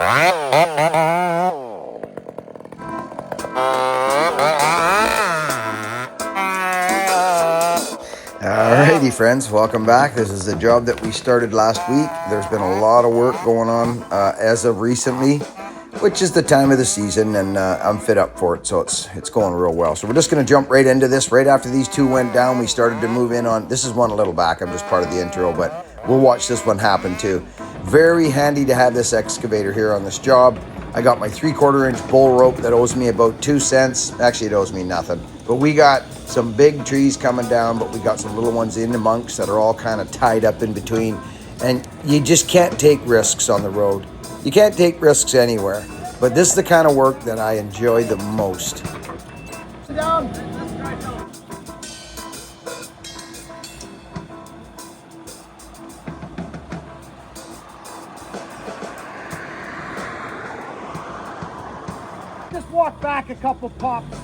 Alrighty friends, welcome back. This is a job that we started last week. There's been a lot of work going on as of recently, which is the time of the season, and I'm fit up for it, so it's going real well. So we're just going to jump right into this. Right after these two went down, we started to move in on, this is one a little back, I'm just part of the intro, but we'll watch this one happen too. Very handy to have this excavator here on this job. I got my 3/4 inch bull rope that owes me about 2 cents. Actually, it owes me nothing. But we got some big trees coming down, but we got some little ones in amongst that are all kind of tied up in between. And you just can't take risks on the road. You can't take risks anywhere. But this is the kind of work that I enjoy the most. Sit down. Just walk back a couple pops.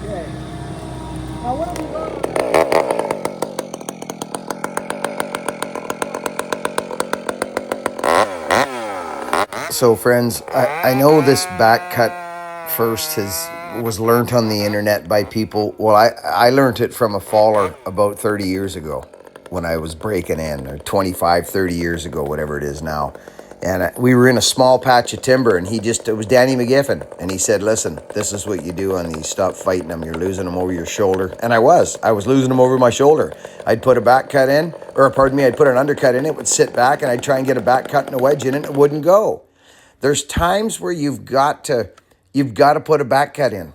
Okay. Now what do we run? So friends, I know this back cut first was learnt on the internet by people. Well, I learned it from a faller about 30 years ago when I was breaking in, or 25, 30 years ago, whatever it is now. And we were in a small patch of timber, and it was Danny McGiffin. And he said, listen, this is what you do on these. Stop fighting them. You're losing them over your shoulder. And I was losing them over my shoulder. I'd put a back cut in, I'd put an undercut in. It would sit back, and I'd try and get a back cut and a wedge in it, and it wouldn't go. There's times where you've got to put a back cut in,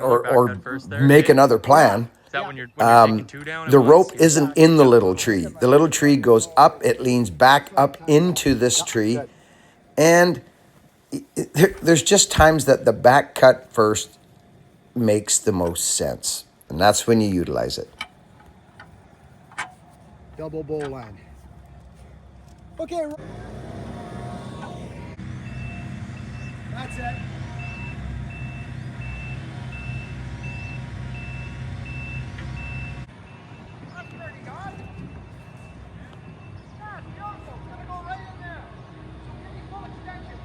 or make another plan. When you're taking two down The rope isn't in the little tree. The little tree goes up, it leans back up into this tree, and there's just times that the back cut first makes the most sense, and that's when you utilize it. Double bow line. Okay. That's it. That's pretty good. Yeah, beautiful. It's gonna go right in there. So give me full extension.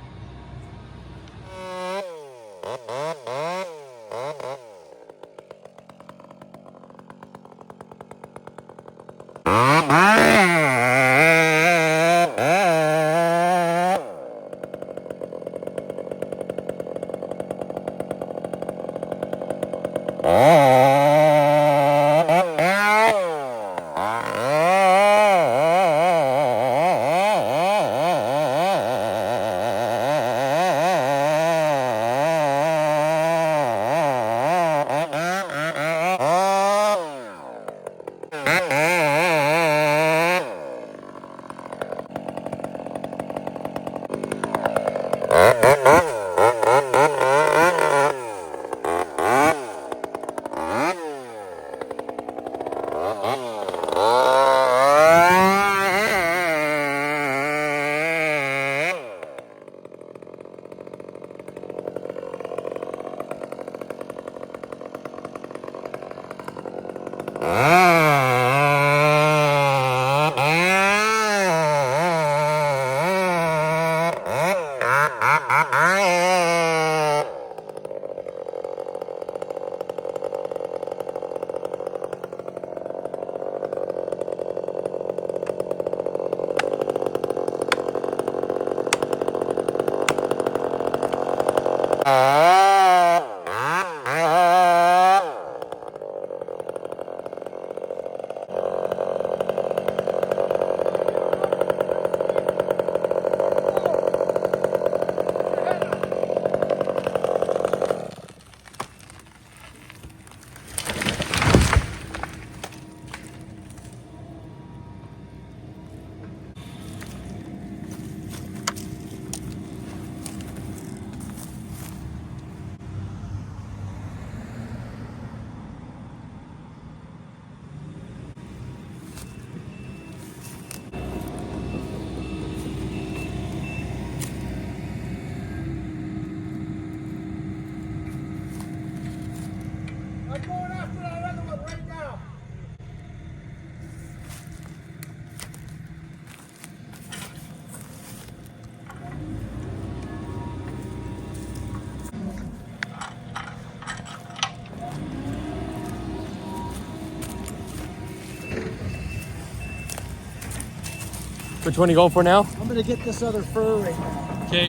Which one are you going for now? I'm gonna get this other fur right now. Okay.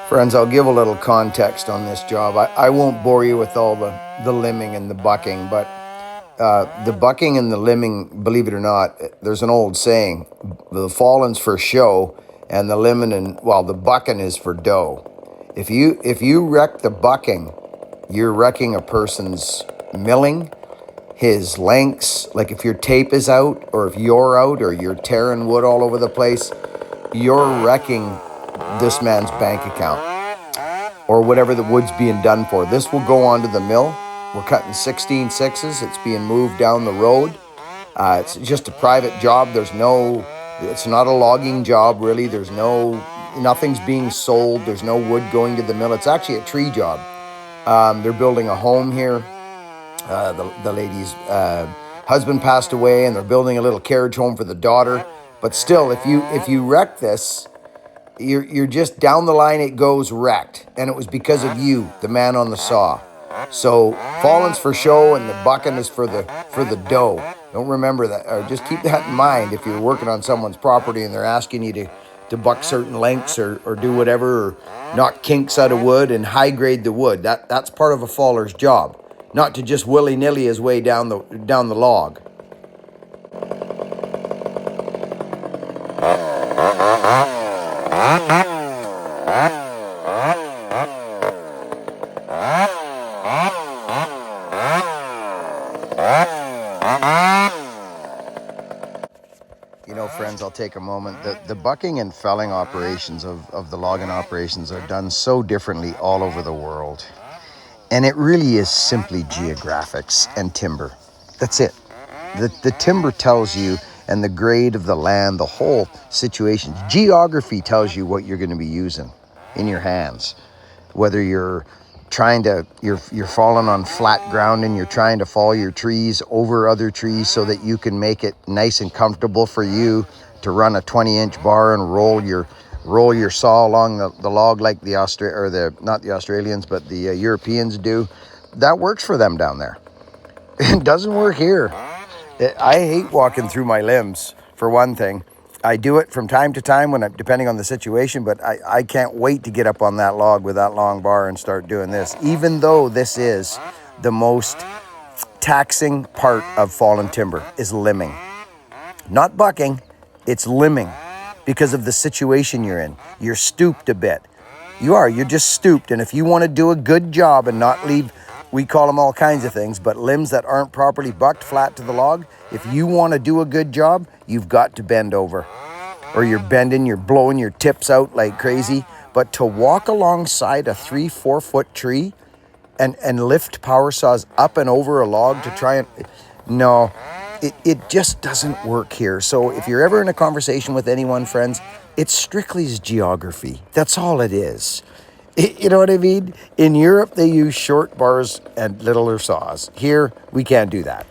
Friends, I'll give a little context on this job. I won't bore you with all the limbing and the bucking, but the bucking and the limbing, believe it or not, there's an old saying, the fallen's for show and the limbing and, well, the bucking is for dough. If you wreck the bucking, you're wrecking a person's milling, his lengths. Like if your tape is out or if you're out or you're tearing wood all over the place, you're wrecking this man's bank account or whatever the wood's being done for. This will go onto the mill. We're cutting 16/6s. It's being moved down the road. It's just a private job. It's not a logging job really. Nothing's being sold. There's no wood going to the mill. It's actually a tree job. They're building a home here. The lady's husband passed away, and they're building a little carriage home for the daughter. But still, if you wreck this, you're just down the line. It goes wrecked, and it was because of you, the man on the saw. So fallen's for show, and the bucking is for the dough. Don't remember that, or just keep that in mind if you're working on someone's property and they're asking you to buck certain lengths or do whatever, or knock kinks out of wood and high grade the wood. That's part of a faller's job. Not to just willy-nilly his way down the log. You know, friends, I'll take a moment. The bucking and felling operations of the logging operations are done so differently all over the world. And it really is simply geographics and timber. That's it. The timber tells you, and the grade of the land, the whole situation. Geography tells you what you're going to be using in your hands. Whether you're falling on flat ground and you're trying to fall your trees over other trees so that you can make it nice and comfortable for you to run a 20-inch bar and roll your saw along the log like not the Australians, but the Europeans do. That works for them down there. It doesn't work here. I hate walking through my limbs, for one thing. I do it from time to time depending on the situation, but I can't wait to get up on that log with that long bar and start doing this, even though this is the most taxing part of fallen timber is limbing. Not bucking, it's limbing. Because of the situation you're in. You're stooped a bit. You're just stooped. And if you want to do a good job and not leave, we call them all kinds of things, but limbs that aren't properly bucked flat to the log, if you want to do a good job, you've got to bend over. Or you're bending, you're blowing your tips out like crazy. But to walk alongside a 3-4 foot tree and lift power saws up and over a log to try and... No. It just doesn't work here. So if you're ever in a conversation with anyone, friends, it's strictly geography. That's all it is. You know what I mean? In Europe, they use short bars and littler saws. Here, we can't do that.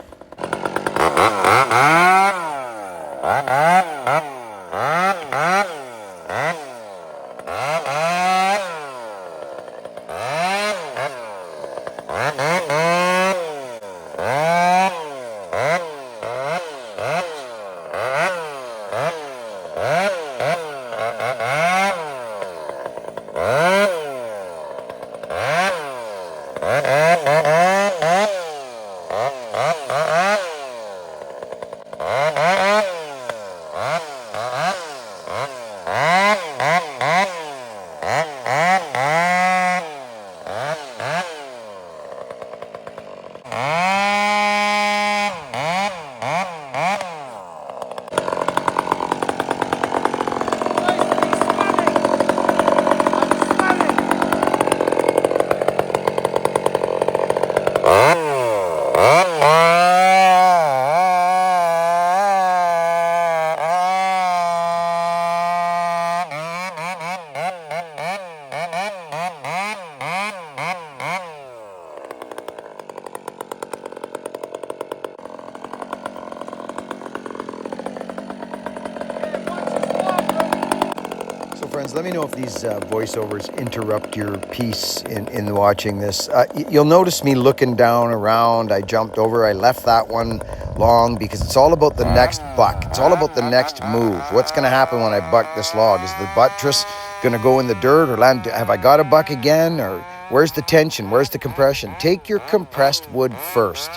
Friends, let me know if these voiceovers interrupt your peace in watching this. You'll notice me looking down around. I jumped over. I left that one long because it's all about the next buck. It's all about the next move. What's going to happen when I buck this log? Is the buttress going to go in the dirt or land? Have I got a buck again? Or where's the tension? Where's the compression? Take your compressed wood first.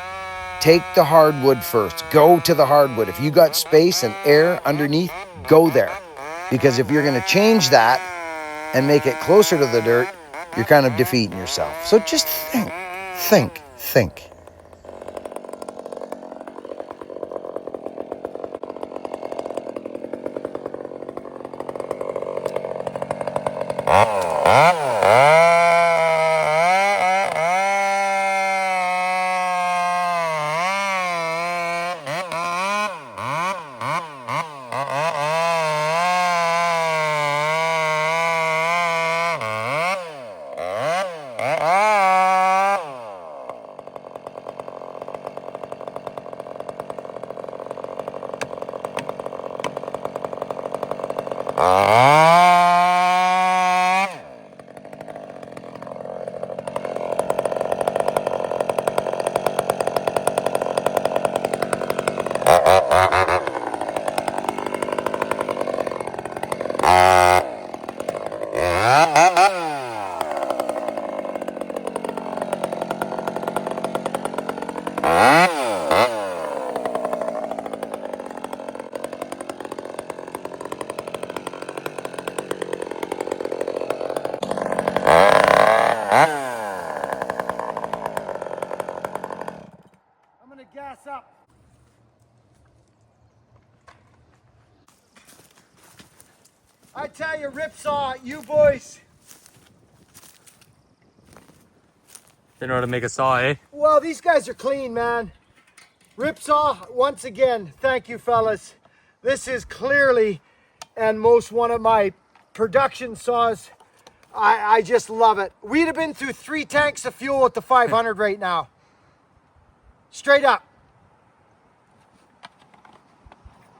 Take the hardwood first. Go to the hardwood. If you got space and air underneath, go there. Because if you're going to change that and make it closer to the dirt, you're kind of defeating yourself. So just think. I'm gonna gas up. I tell you, Ripsaw, you boys. They know how to make a saw, eh? Well, these guys are clean, man. Ripsaw, once again, thank you, fellas. This is clearly and most one of my production saws. I just love it. We'd have been through 3 tanks of fuel at the 500 right now. Straight up.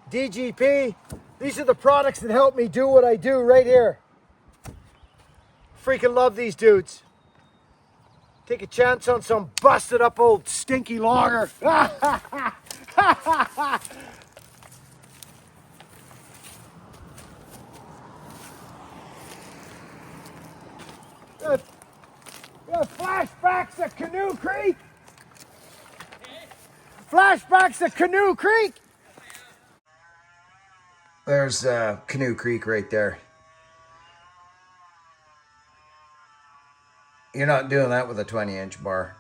DGP, these are the products that help me do what I do right here. Freaking love these dudes. Take a chance on some busted up old stinky logger. Flashbacks at Canoe Creek. Flashbacks at Canoe Creek. There's Canoe Creek right there. You're not doing that with a 20-inch bar.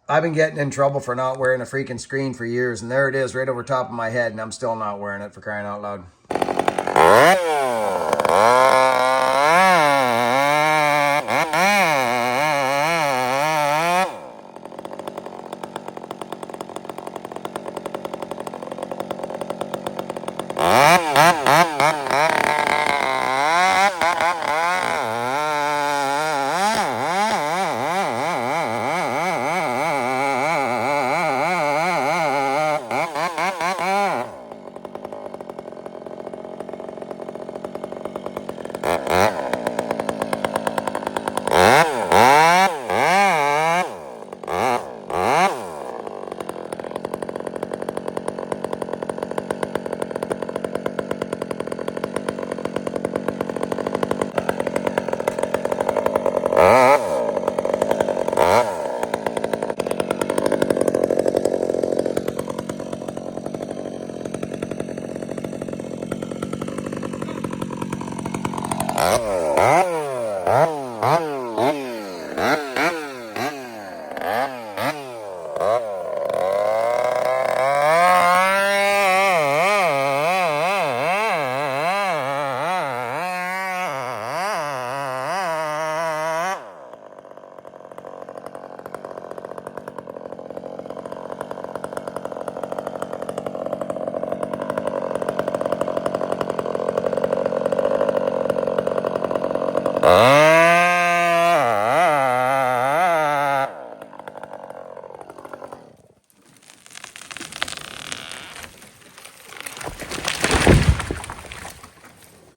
I've been getting in trouble for not wearing a freaking screen for years, and there it is right over top of my head, and I'm still not wearing it, for crying out loud.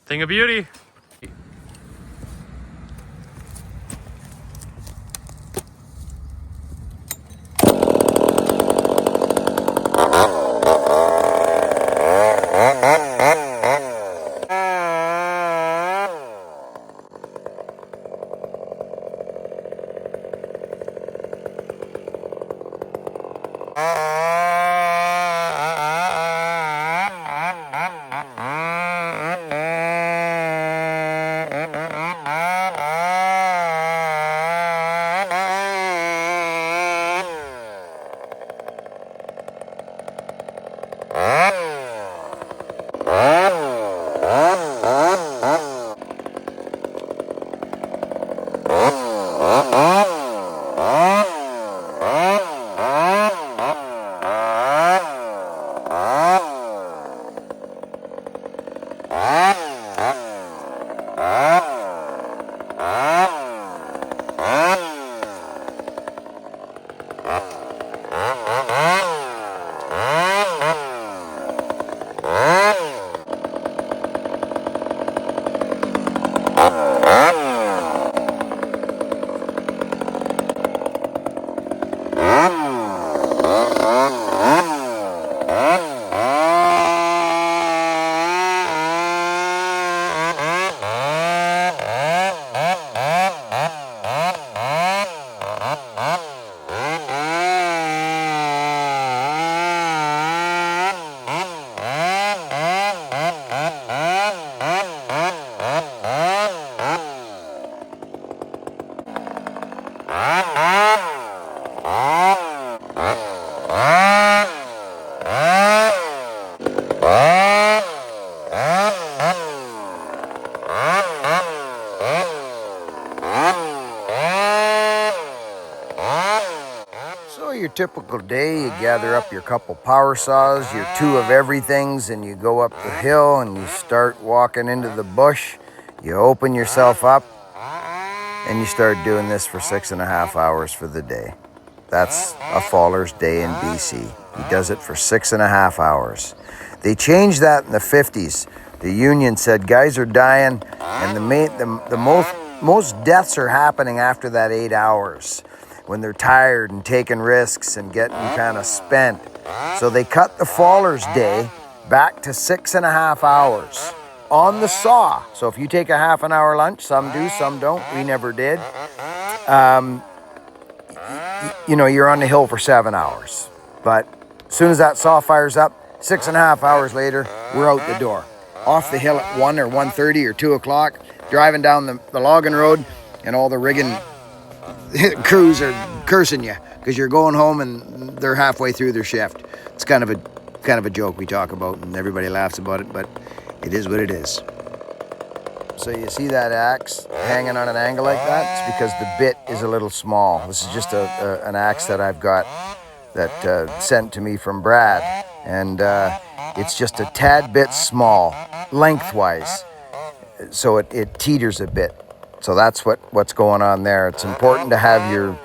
Thing of beauty. So your typical day, you gather up your couple power saws, your two of everythings, and you go up the hill and you start walking into the bush. You open yourself up and you start doing this for 6.5 hours for the day. That's a faller's day in BC. He does it for 6.5 hours. They changed that in the 50s. The union said guys are dying, and the most deaths are happening after that 8 hours, when they're tired and taking risks and getting kind of spent. So they cut the faller's day back to 6.5 hours on the saw. So if you take a half an hour lunch, some do, some don't. We never did. You're on the hill for 7 hours. But as soon as that saw fires up, 6.5 hours later, we're out the door. Off the hill at 1 or 1:30 or 2 o'clock, driving down the logging road, and all the rigging crews are cursing you because you're going home and they're halfway through their shift. It's kind of a joke we talk about, and everybody laughs about it, but it is what it is. So you see that axe hanging on an angle like that? It's because the bit is a little small. This is just an axe that I've got that sent to me from Brad, and it's just a tad bit small lengthwise, so it teeters a bit. So that's what's going on there. It's important to have your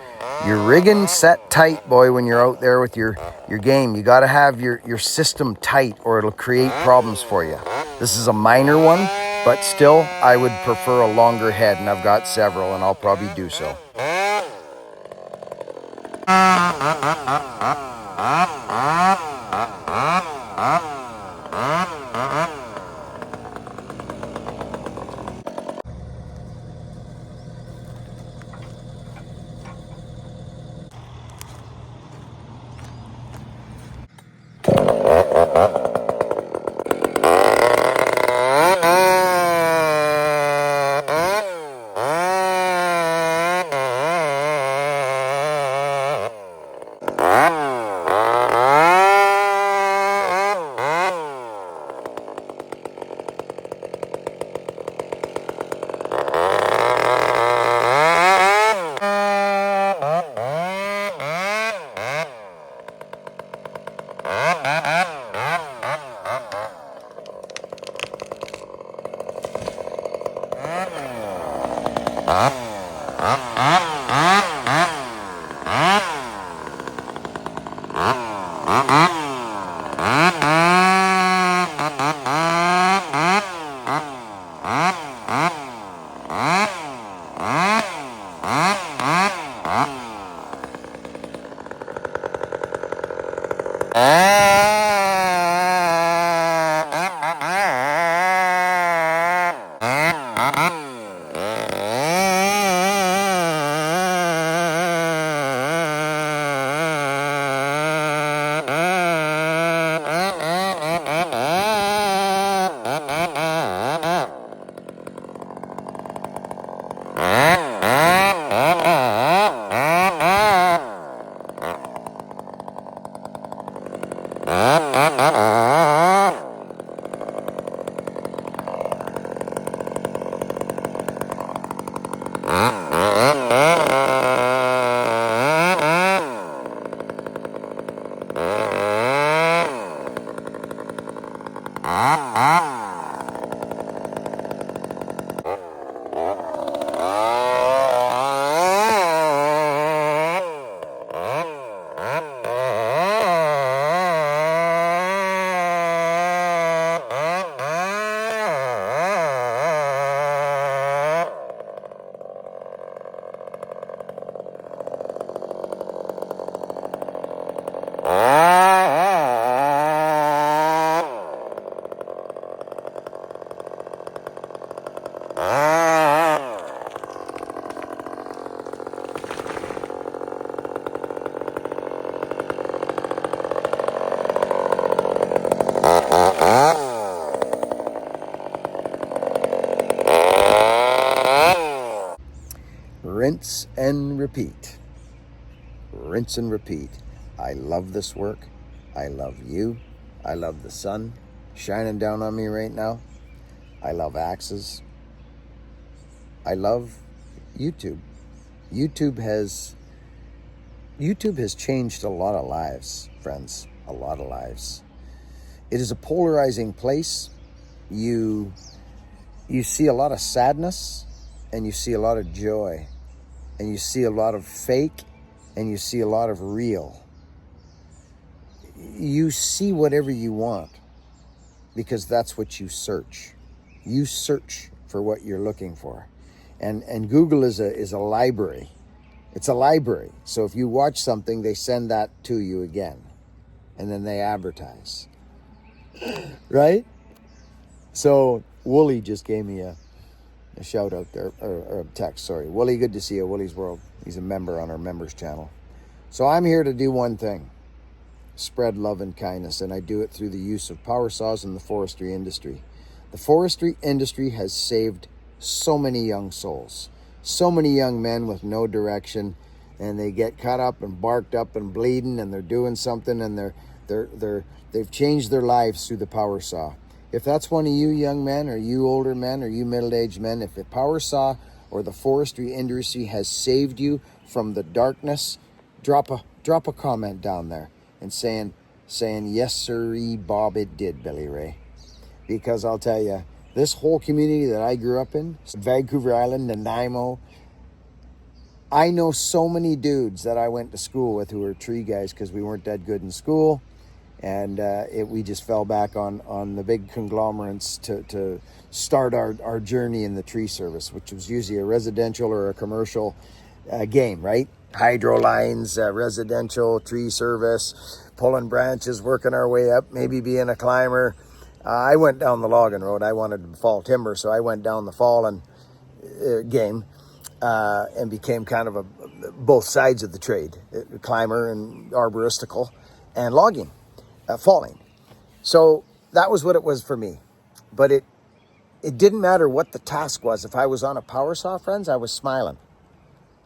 rigging set tight, boy, when you're out there with your game. You got to have your system tight, or it'll create problems for you. This is a minor one, but still, I would prefer a longer head, and I've got several, and I'll probably do so. Rinse and repeat. Rinse and repeat. I love this work. I love you. I love the sun shining down on me right now. I love axes. I love YouTube. YouTube has changed a lot of lives, friends. A lot of lives. It is a polarizing place. You see a lot of sadness, and you see a lot of joy, and you see a lot of fake, and you see a lot of real. You see whatever you want, because that's what you search. You search for what you're looking for. And Google is a library. It's a library. So if you watch something, they send that to you again, and then they advertise. Right? So Wooly just gave me a shout out there, or a text, sorry. Wooly, good to see you, Wooly's World. He's a member on our members channel. So I'm here to do one thing: spread love and kindness, and I do it through the use of power saws in the forestry industry. The forestry industry has saved so many young souls, so many young men with no direction, and they get cut up and barked up and bleeding, and they're doing something, and they've changed their lives through the power saw. If that's one of you young men, or you older men, or you middle-aged men, if the power saw or the forestry industry has saved you from the darkness, drop a comment down there and saying yes sirree Bob, it did, Billy Ray. Because I'll tell you, this whole community that I grew up in, Vancouver Island, Nanaimo, I know so many dudes that I went to school with who were tree guys because we weren't that good in school. And we just fell back on the big conglomerates to start our journey in the tree service, which was usually a residential or a commercial game, right? Hydro lines, residential, tree service, pulling branches, working our way up, maybe being a climber. I went down the logging road. I wanted to fall timber, so I went down the fallen game and became kind of both sides of the trade, climber and arboristical and logging. Falling. So that was what it was for me. But it didn't matter what the task was. If I was on a power saw, friends, I was smiling.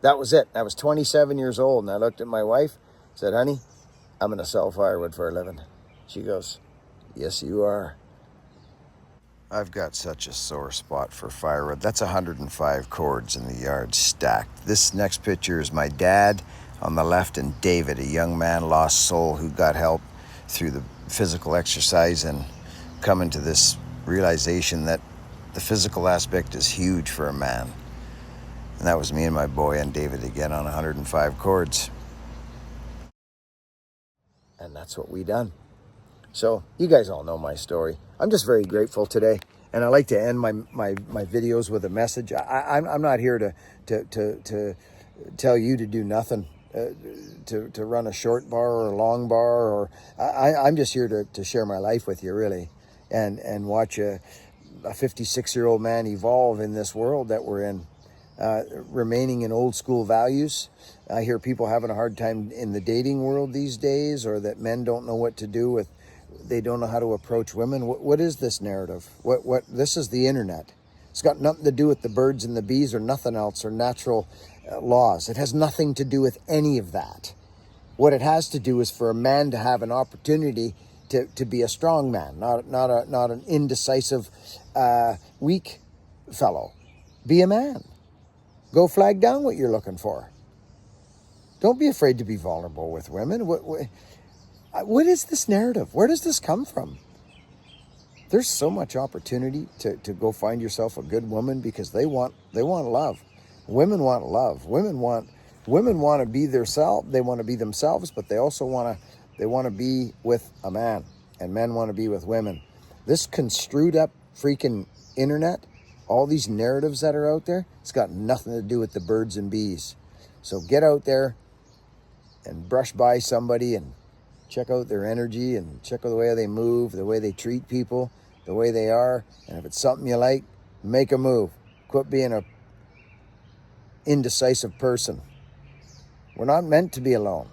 That was it. I was 27 years old, and I looked at my wife, said, honey, I'm going to sell firewood for a living. She goes, yes, you are. I've got such a sore spot for firewood. That's 105 cords in the yard stacked. This next picture is my dad on the left, and David, a young man, lost soul, who got help through the physical exercise and coming to this realization that the physical aspect is huge for a man. And that was me and my boy and David again on 105 cords. And that's what we done. So you guys all know my story. I'm just very grateful today. And I like to end my videos with a message. I'm not here to tell you to do nothing. To run a short bar or a long bar, or I'm just here to share my life with you, really, and watch a 56-year-old man evolve in this world that we're in, remaining in old school values. I hear people having a hard time in the dating world these days, or that men don't know what to do with, they don't know how to approach women. What is this narrative? What this is the internet. It's got nothing to do with the birds and the bees or nothing else, or natural laws. It has nothing to do with any of that. What it has to do is for a man to have an opportunity to be a strong man, not an indecisive, weak fellow. Be a man. Go flag down what you're looking for. Don't be afraid to be vulnerable with women. What is this narrative? Where does this come from? There's so much opportunity to go find yourself a good woman, because they want love. Women want love. Women want to be themselves. They want to be themselves, but they also want to be with a man, and men want to be with women. This construed up freaking internet, all these narratives that are out there, it's got nothing to do with the birds and bees. So get out there and brush by somebody and check out their energy and check out the way they move, the way they treat people, the way they are. And if it's something you like, make a move. Quit being a indecisive person. We're not meant to be alone.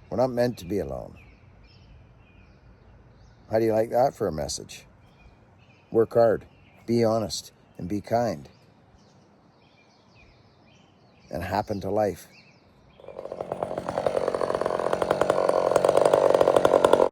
We're not meant to be alone. How do you like that for a message? Work hard, be honest, and be kind. And happen to life.